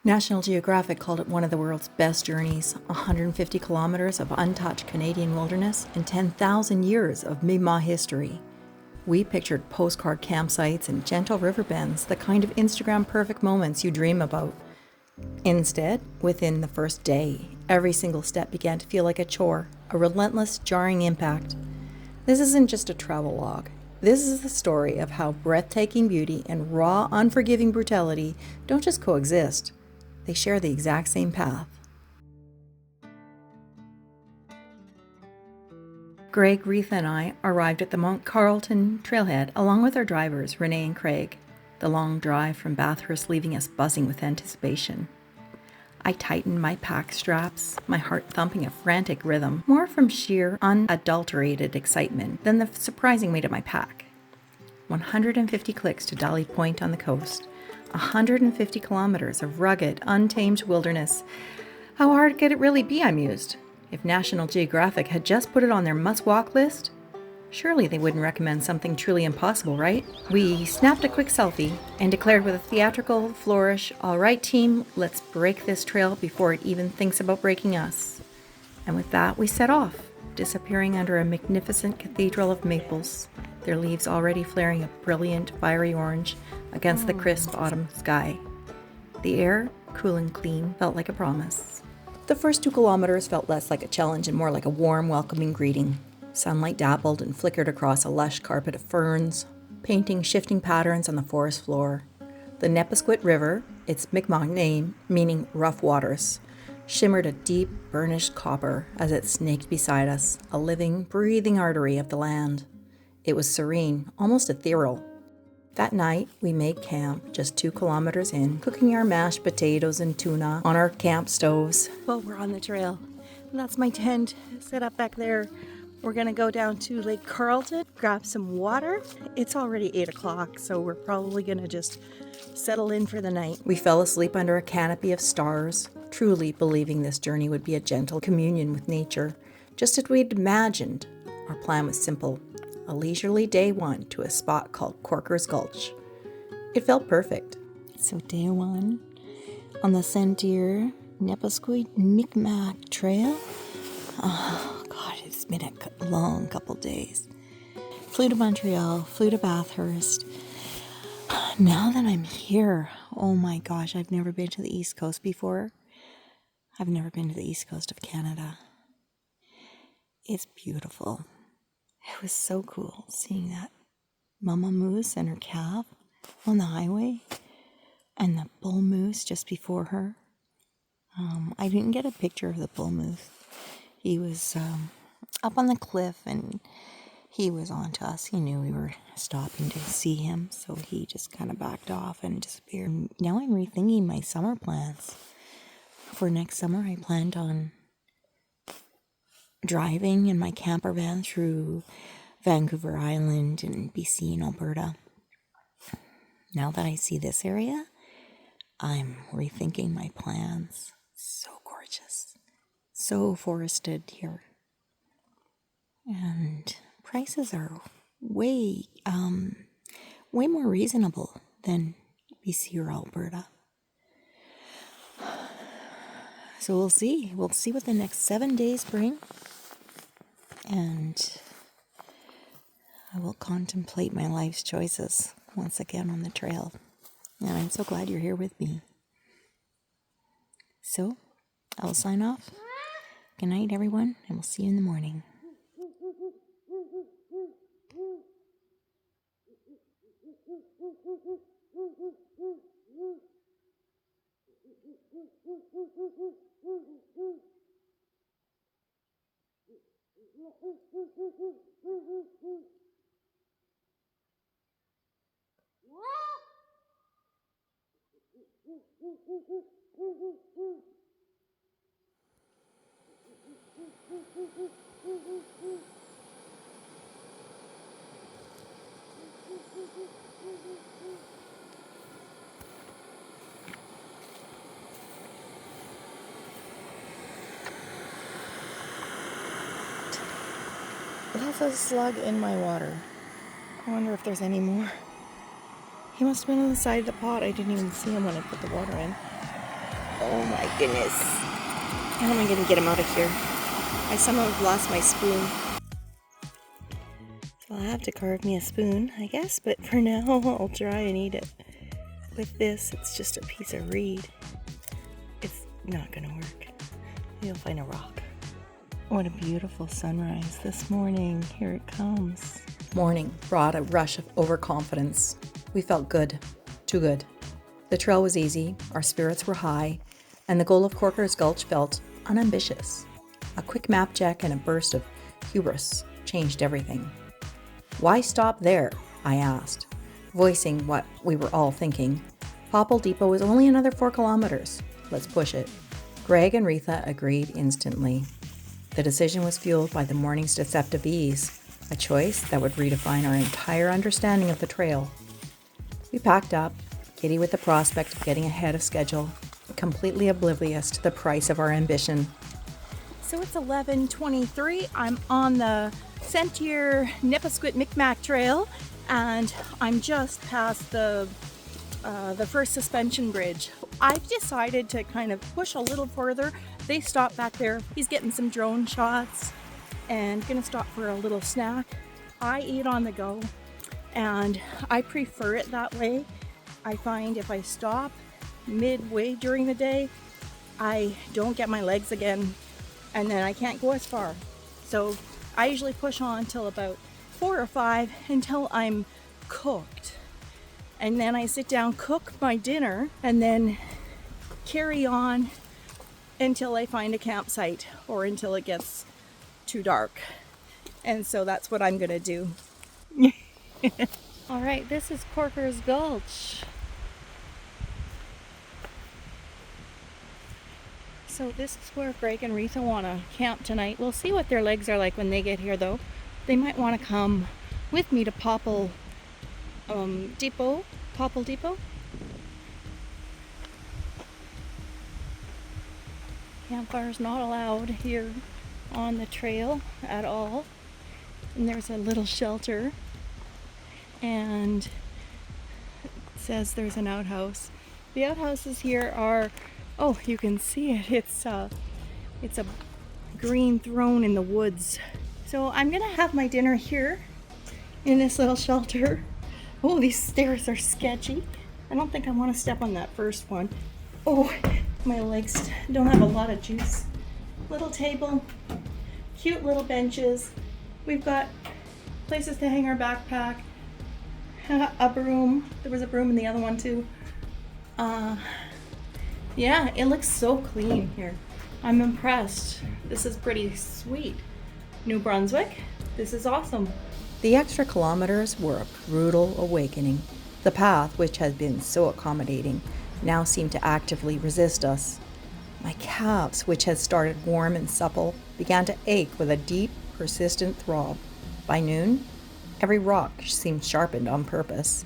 National Geographic called it one of the world's best journeys, 150 kilometers of untouched Canadian wilderness and 10,000 years of Mi'gmaq history. We pictured postcard campsites and gentle river bends, the kind of Instagram-perfect moments you dream about. Instead, within the first day, every single step began to feel like a chore, a relentless, jarring impact. This isn't just a travel log. This is the story of how breathtaking beauty and raw, unforgiving brutality don't just coexist. They share the exact same path. Greg, Reetha, and I arrived at the Mount Carleton trailhead along with our drivers, Renee and Craig, the long drive from Bathurst leaving us buzzing with anticipation. I tightened my pack straps, my heart thumping a frantic rhythm, more from sheer, unadulterated excitement than the surprising weight of my pack. 150 clicks to Dolly Point on the coast. 150 kilometers of rugged, untamed wilderness. How hard could it really be, I mused. If National Geographic had just put it on their must-walk list, surely they wouldn't recommend something truly impossible, right? We snapped a quick selfie and declared with a theatrical flourish, "All right, team, let's break this trail before it even thinks about breaking us." And with that, we set off, disappearing under a magnificent cathedral of maples, their leaves already flaring a brilliant, fiery orange against the crisp autumn sky. The air, cool and clean, felt like a promise. The first 2 kilometers felt less like a challenge and more like a warm, welcoming greeting. Sunlight dabbled and flickered across a lush carpet of ferns, painting shifting patterns on the forest floor. The Nepisiguit River, its Mi'gmaq name meaning rough waters, shimmered a deep, burnished copper as it snaked beside us, a living, breathing artery of the land. It was serene, almost ethereal. That night, we made camp just 2 kilometers in, cooking our mashed potatoes and tuna on our camp stoves. Well, we're on the trail. That's my tent set up back there. We're gonna go down to Lake Carleton, grab some water. It's already 8 o'clock, so we're probably gonna just settle in for the night. We fell asleep under a canopy of stars, truly believing this journey would be a gentle communion with nature, just as we'd imagined. Our plan was simple. A leisurely day 1 to a spot called Corker's Gulch. It felt perfect. So day 1 on the Sentier Nepisiguit Mi'gmaq Trail. Oh God, it's been a long couple days. Flew to Montreal, flew to Bathurst. Now that I'm here, oh my gosh, I've never been to the East Coast before. I've never been to the East Coast of Canada. It's beautiful. It was so cool seeing that mama moose and her calf on the highway and the bull moose just before her. I didn't get a picture of the bull moose. He was up on the cliff and he was on to us. He knew we were stopping to see him, so he just kind of backed off and disappeared. Now I'm rethinking my summer plans. For next summer, I planned on driving in my camper van through Vancouver Island and BC and Alberta. Now that I see this area, I'm rethinking my plans. So gorgeous. So forested here. And prices are way more reasonable than BC or Alberta. So we'll see. We'll see what the next 7 days bring. And I will contemplate my life's choices once again on the trail. And I'm so glad you're here with me. So, I'll sign off. Good night, everyone, and we'll see you in the morning. There's a slug in my water. I wonder if there's any more. He must have been on the side of the pot. I didn't even see him when I put the water in. Oh my goodness. How am I going to get him out of here? I somehow have lost my spoon. So I'll have to carve me a spoon, I guess, but for now I'll try and eat it. With this, it's just a piece of reed. It's not going to work. You'll find a rock. What a beautiful sunrise this morning. Here it comes. Morning brought a rush of overconfidence. We felt good. Too good. The trail was easy, our spirits were high, and the goal of Corker's Gulch felt unambitious. A quick map check and a burst of hubris changed everything. Why stop there? I asked, voicing what we were all thinking. Popple Depot is only another 4 kilometers. Let's push it. Greg and Retha agreed instantly. The decision was fueled by the morning's deceptive ease, a choice that would redefine our entire understanding of the trail. We packed up, giddy with the prospect of getting ahead of schedule, completely oblivious to the price of our ambition. So it's 11:23. I'm on the Nepisiguit Mi'gmaq Trail, and I'm just past the first suspension bridge. I've decided to kind of push a little further. They stopped back there. He's getting some drone shots and gonna stop for a little snack. I eat on the go, and I prefer it that way. I find if I stop midway during the day, I don't get my legs again, and then I can't go as far. So I usually push on till about 4 or 5 until I'm cooked. And then I sit down, cook my dinner, and then carry on until I find a campsite or until it gets too dark. And so that's what I'm gonna do. All right, this is Corker's Gulch. So this is where Greg and Retha want to camp tonight. We'll see what their legs are like when they get here, though. They might want to come with me to Popple Depot. Popple Depot. Campfire's not allowed here on the trail at all. And there's a little shelter, and it says there's an outhouse. The outhouses here are, oh, you can see it. It's a green throne in the woods. So I'm gonna have my dinner here in this little shelter. Oh, these stairs are sketchy. I don't think I want to step on that first one. Oh, my legs don't have a lot of juice. Little table, cute little benches. We've got places to hang our backpack, a broom. There was a broom in the other one too. Yeah, it looks so clean here. I'm impressed. This is pretty sweet. New Brunswick, this is awesome. The extra kilometers were a brutal awakening. The path, which had been so accommodating, now seemed to actively resist us. My calves, which had started warm and supple, began to ache with a deep, persistent throb. By noon, every rock seemed sharpened on purpose,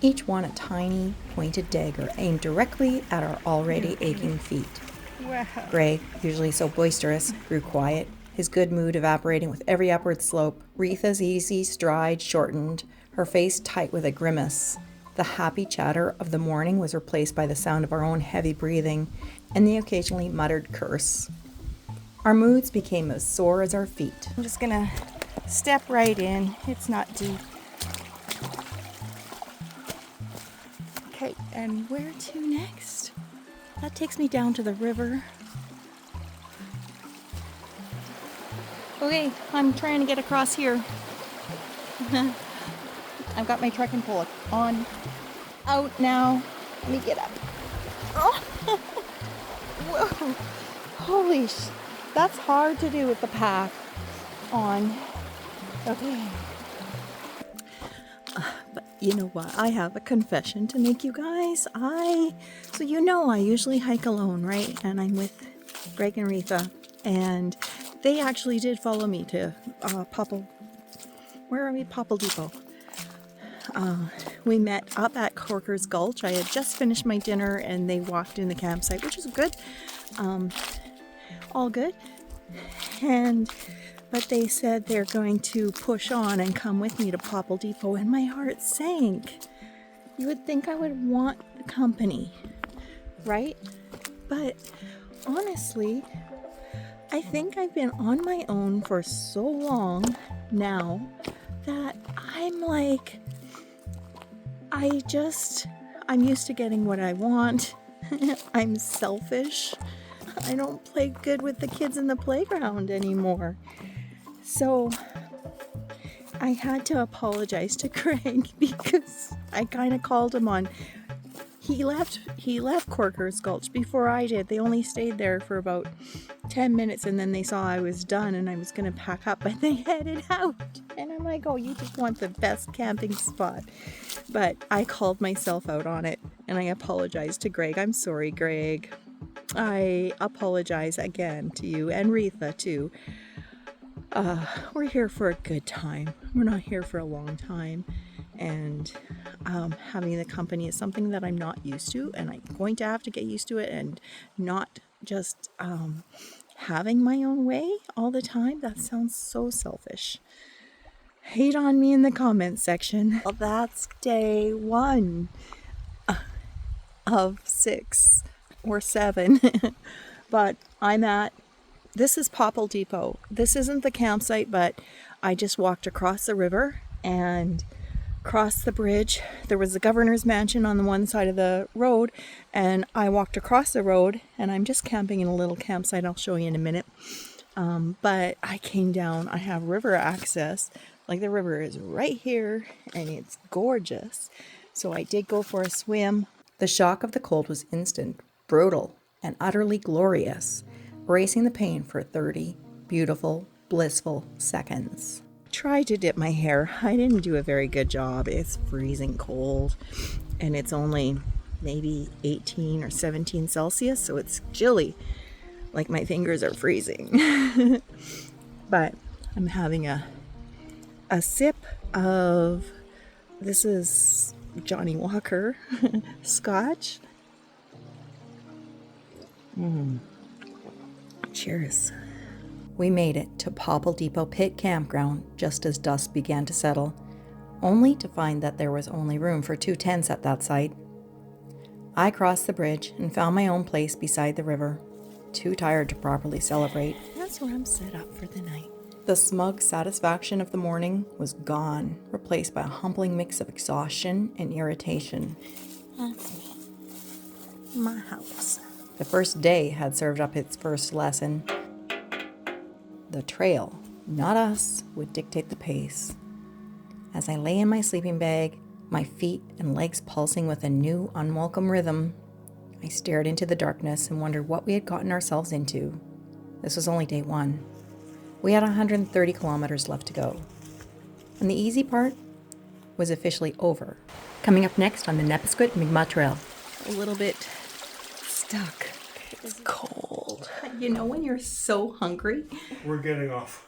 each one a tiny, pointed dagger aimed directly at our already aching feet. Wow. Greg, usually so boisterous, grew quiet, his good mood evaporating with every upward slope. Retha's easy stride shortened, her face tight with a grimace. The happy chatter of the morning was replaced by the sound of our own heavy breathing and the occasionally muttered curse. Our moods became as sore as our feet. I'm just gonna step right in. It's not deep. Okay, and where to next? That takes me down to the river. Okay, I'm trying to get across here. I've got my trekking pole on. Out now. Let me get up. Oh! Whoa! Holy that's hard to do with the pack on. Okay. But you know what? I have a confession to make, you guys. So you know I usually hike alone, right? And I'm with Greg and Retha. And they actually did follow me to Popple. Where are we? Popple Depot. We met up at Corker's Gulch. I had just finished my dinner and they walked in the campsite, which is good. All good. But they said they're going to push on and come with me to Popple Depot, and my heart sank. You would think I would want the company, right? But honestly, I think I've been on my own for so long now that I'm like, I'm used to getting what I want. I'm selfish. I don't play good with the kids in the playground anymore. So I had to apologize to Craig because I kind of called him on. He left Corker's Gulch before I did. They only stayed there for about 10 minutes and then they saw I was done and I was going to pack up, but they headed out. And I'm like, oh, you just want the best camping spot. But I called myself out on it and I apologized to Greg. I'm sorry, Greg. I apologize again to you and Retha too. We're here for a good time. We're not here for a long time. And having the company is something that I'm not used to, and I'm going to have to get used to it and not just having my own way all the time. That sounds so selfish. Hate on me in the comments section. Well, that's day 1 of 6 or 7. But this is Popple Depot. This isn't the campsite, but I just walked across the river and crossed the bridge. There was the governor's mansion on the one side of the road, and I walked across the road, and I'm just camping in a little campsite. I'll show you in a minute. But I came down. I have river access. Like, the river is right here, and it's gorgeous. So I did go for a swim. The shock of the cold was instant, brutal, and utterly glorious, erasing the pain for 30 beautiful, blissful seconds. Tried to dip my hair. I didn't do a very good job. It's freezing cold, and it's only maybe 18 or 17 Celsius, so it's chilly. Like, my fingers are freezing. But I'm having a sip of, this is Johnny Walker scotch. Cheers. We made it to Popple Depot Pit Campground just as dusk began to settle, only to find that there was only room for 2 tents at that site. I crossed the bridge and found my own place beside the river, too tired to properly celebrate. That's where I'm set up for the night. The smug satisfaction of the morning was gone, replaced by a humbling mix of exhaustion and irritation. That's me. My house. The first day had served up its first lesson. The trail, not us, would dictate the pace. As I lay in my sleeping bag, my feet and legs pulsing with a new, unwelcome rhythm, I stared into the darkness and wondered what we had gotten ourselves into. This was only day 1. We had 130 kilometers left to go. And the easy part was officially over. Coming up next on the Nepisiguit Mi'gmaq Trail. A little bit stuck. It's cold. You know when you're so hungry? We're getting off.